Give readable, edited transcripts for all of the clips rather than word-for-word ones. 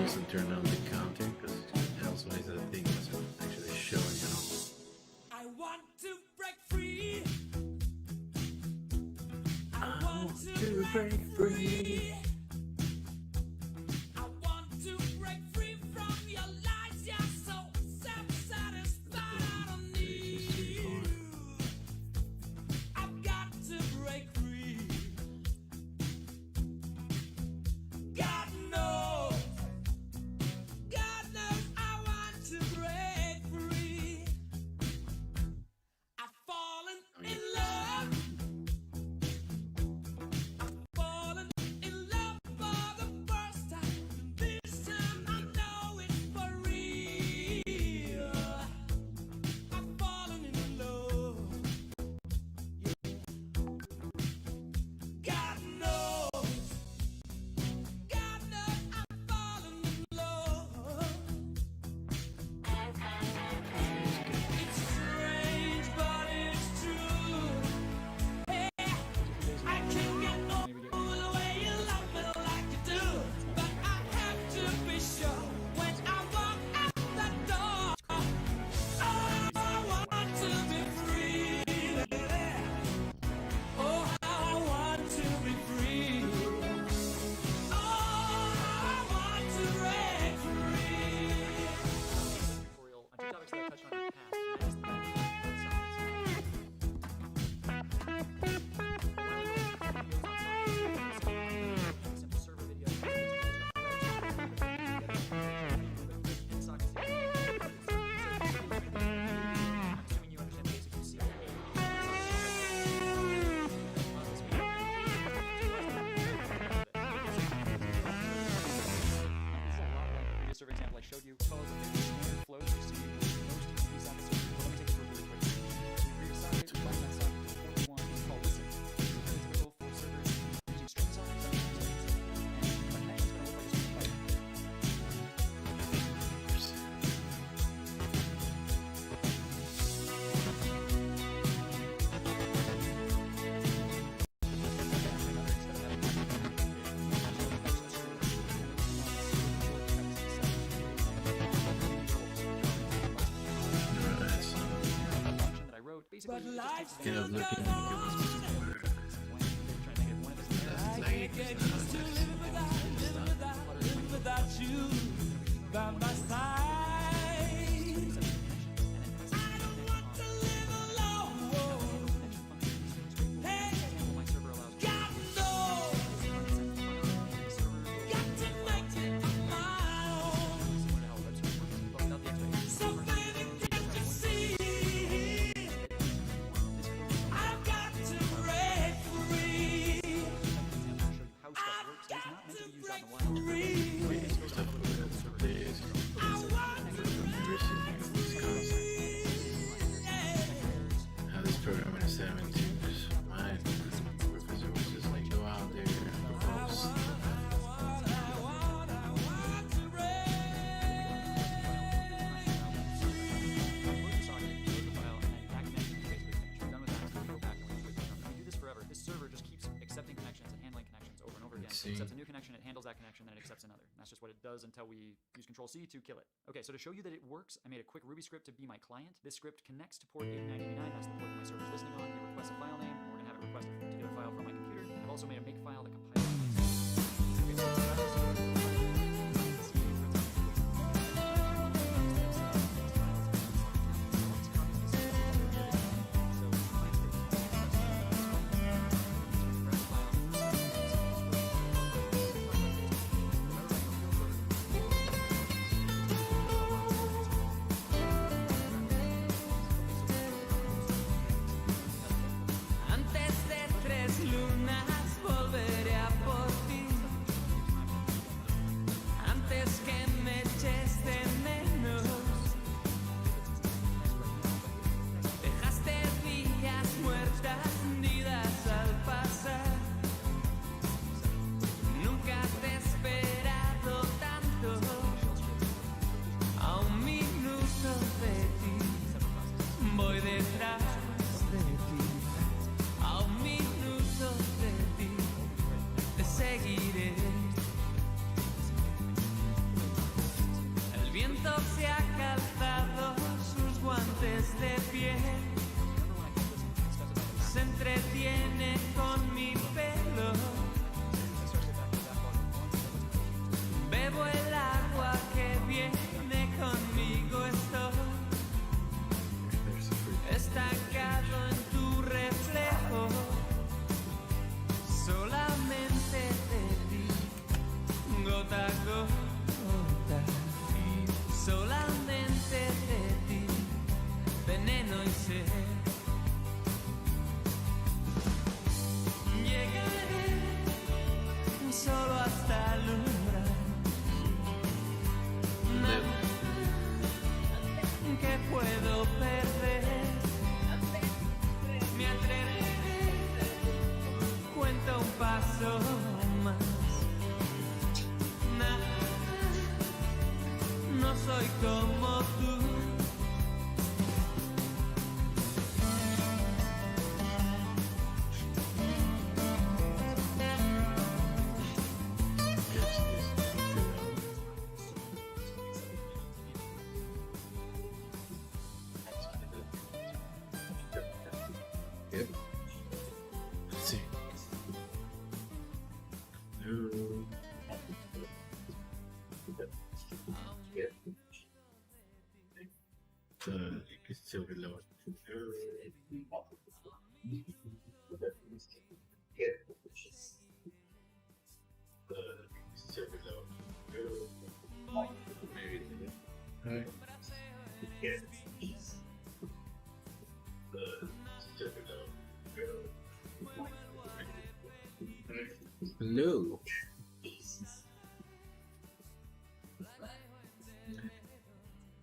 hasn't turned on the counter because else why is that thing was actually showing at all. I want to break free. I want to break free. I want to break free from your lies. You're so self-satisfied. I don't need you. I've got to break free. God knows I want to break free. I've fallen in love. I've fallen in love for the first time. This time I know it's for real. I've fallen in love. God knows I've fallen in love. It's strange, but it's true. Hey, I can't get over the way you love me like you do. But I have to be sure when I walk out the door. Oh, I want to be free. Oh, how I want to be free. Oh, I want to break free. Tutorial on two topics that I touched on in the past, and that is the benefit of simple server videos. I'm assuming you understand basic CIS. Previous server example I showed you follows a very standard flow to see most TV sockets. But let me take you through it really quick. So we create a socket, we bind that socket to port 1, we call listen. We return it to the full server using string sockets and strings. And our connection is going to look like this pipe. Function that I wrote basically But it just life takes Get still up goes looking on. trying to make it one of his I can't get used to living without you by my side. I don't want to live alone. Hey, God knows, got to make it on my own. So baby, can't you see? I've got to break free. I've got to break free. I want to break free. How this program in 17 was my purpose was just like go out there and post. I want to This server just keeps accepting connections and handling connections over and over again. Let's It see. accepts a new connection, it handles that connection, then it accepts another. And that's just what it does until we use Control-C to kill it. Okay, so to show you that it works, I made a quick Ruby script to be my client. This script connects to port 8989, that's the port that my server is listening on. It requests a file name, and we're going to have it request a particular file from my computer. I've also made a makefile that compiles it. Okay, so Antes de tres lunas paso más. Nah, no soy como tú. Yep. Sí. No. It's so low. It's so low. Maybe. Right. Hello.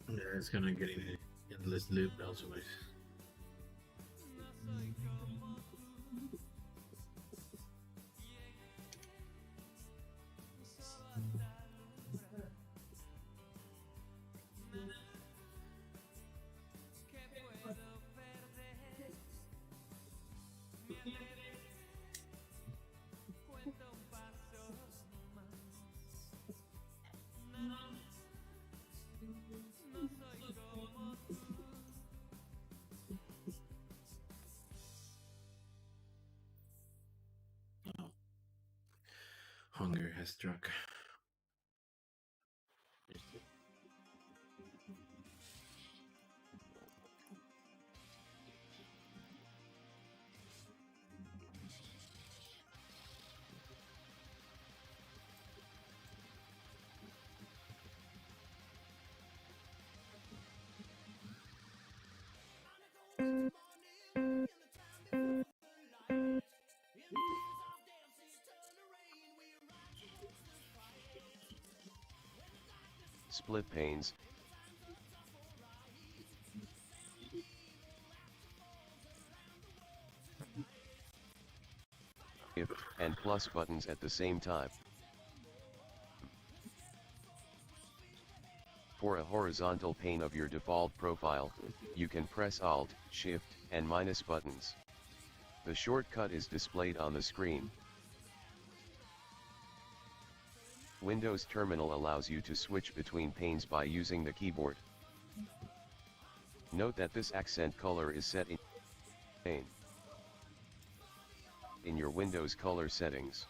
Yeah, it's gonna get in an endless loop elsewise. Oh. Hunger has struck. Split panes. If and plus buttons at the same time. For a horizontal pane of your default profile, you can press Alt, Shift, and minus buttons. The shortcut is displayed on the screen. Windows Terminal allows you to switch between panes by using the keyboard. Note that this accent color is set in pane. In your Windows color settings,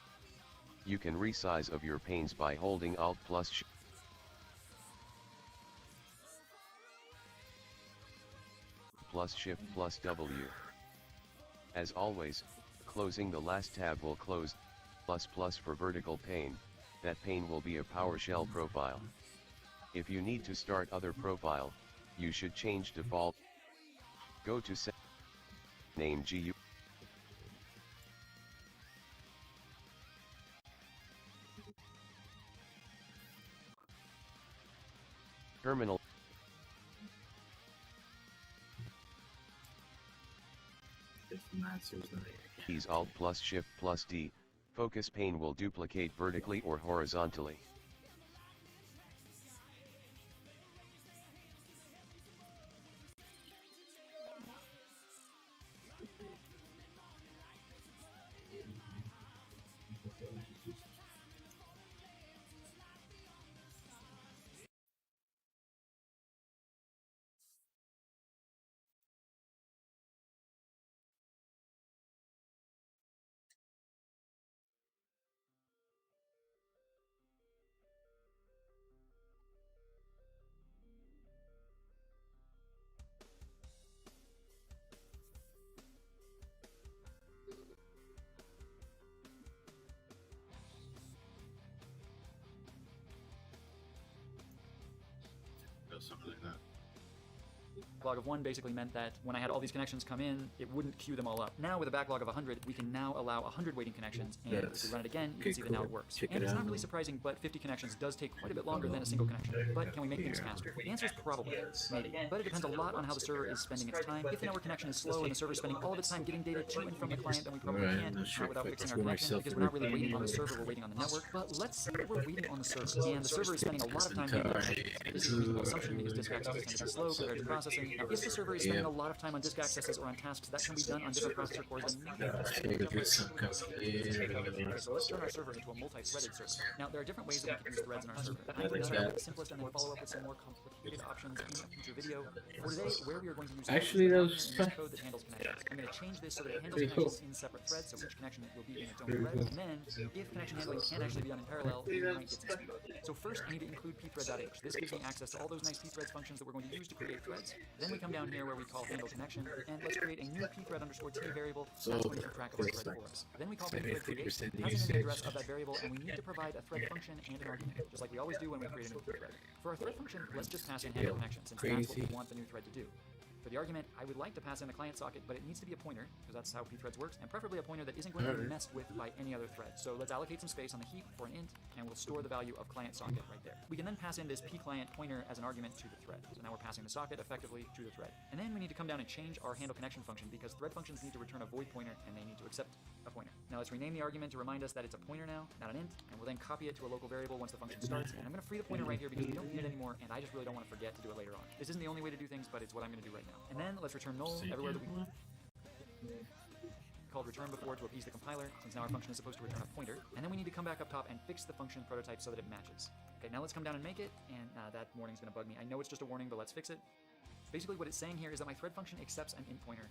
you can resize of your panes by holding Alt plus Shift plus W. As always, closing the last tab will close plus for vertical pane. That pane will be a PowerShell profile. If you need to start other profile, you should change default. Go to set name GU. Terminal. Keys Alt plus Shift plus D. Focus pane will duplicate vertically or horizontally. Something like that. Backlog of 1 basically meant that when I had all these connections come in, it wouldn't queue them all up. Now with a backlog of 100, we can now allow 100 waiting connections, and if we run it again, you can see that now it works. Check And it it's not out. really surprising, but 50 connections does take quite a bit longer than a single connection. But can we make things faster? The answer is probably, maybe. But it depends a lot on how the server is spending its time. If the network connection is slow and the server is spending all of its time getting data to and from the client, then we probably Alright, can't, not sure without if I fixing can our for connection, myself because we're not really repeating waiting on the it. server, we're waiting on the network. But let's say that we're waiting on the server, and the server is spending a lot of time handling connections. This is a reasonable assumption because disk access tends to be slow compared to processing. Now, if the server is spending a lot of time on disk accesses or on tasks that can be done on different processor cores, then maybe Figure some complicated. Okay, so let's turn our server into a multi-threaded server. Now, there are different ways that we can use threads in our server. I'm going to start with the simplest and then follow up with some more complicated options in a future video. For today, where we are going to use Actually, that was is code that handles connections. I'm going to change this so that it handles connections in separate threads, so each connection will be in its own thread. And then, if connection handling can actually be done in parallel, we might get some speed. So first, I need to include pthread.h. This gives me access to all those nice pthreads functions that we're going to use to create threads. Then we come down here where we call handle connection, and let's create a new pthread underscore t variable that's going to keep track of the thread for us. Then we call pthread create, passing in the address of that variable, and we need to provide a thread function and an argument, just like we always do when we create a new thread. For our thread function, let's just pass in handle connection, since that's what we want the new thread to do. For the argument, I would like to pass in a client socket, but it needs to be a pointer, because that's how pthreads works, and preferably a pointer that isn't going to be messed with by any other thread. So let's allocate some space on the heap for an int, and we'll store the value of client socket right there. We can then pass in this pclient pointer as an argument to the thread. So now we're passing the socket effectively to the thread. And then we need to come down and change our handle connection function, because thread functions need to return a void pointer, and they need to accept a pointer. Now let's rename the argument to remind us that it's a pointer now, not an int, and we'll then copy it to a local variable once the function starts. And I'm going to free the pointer right here because we don't need it anymore, and I just really don't want to forget to do it later on. This isn't the only way to do things, but it's what I'm going to do right now. And then let's return null everywhere that we called return before to appease the compiler, since now our function is supposed to return a pointer. And then we need to come back up top and fix the function prototype so that it matches. Okay, now let's come down and make it, and that warning's going to bug me. I know it's just a warning, but let's fix it. Basically what it's saying here is that my thread function accepts an int pointer,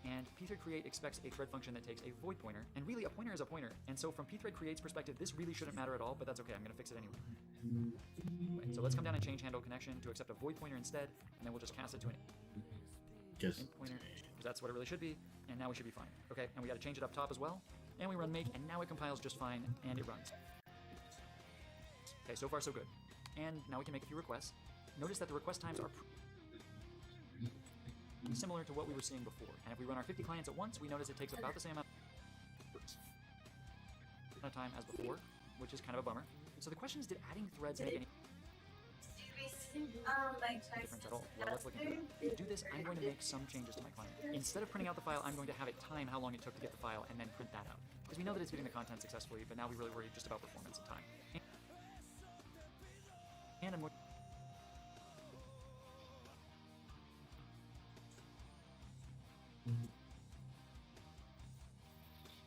and pthread create expects a thread function that takes a void pointer, and really a pointer is a pointer, and so from pthread create's perspective this really shouldn't matter at all, but that's okay, I'm going to fix it anyway. Right, so let's come down and change handle connection to accept a void pointer instead, and then we'll just cast it to an int pointer, because that's what it really should be, and now we should be fine. Okay, and we got to change it up top as well, and we run make, and now it compiles just fine, and it runs. Okay, so far so good. And now we can make a few requests. Notice that the request times are similar to what we were seeing before. And if we run our 50 clients at once, we notice it takes about the same amount of time as before, which is kind of a bummer. So the question is, did adding threads make any difference at all? Well, let's look into it. To do this, I'm going to make some changes to my client. Instead of printing out the file, I'm going to have it time how long it took to get the file and then print that out. Because we know that it's getting the content successfully, but now we really worry just about performance and time. And I'm going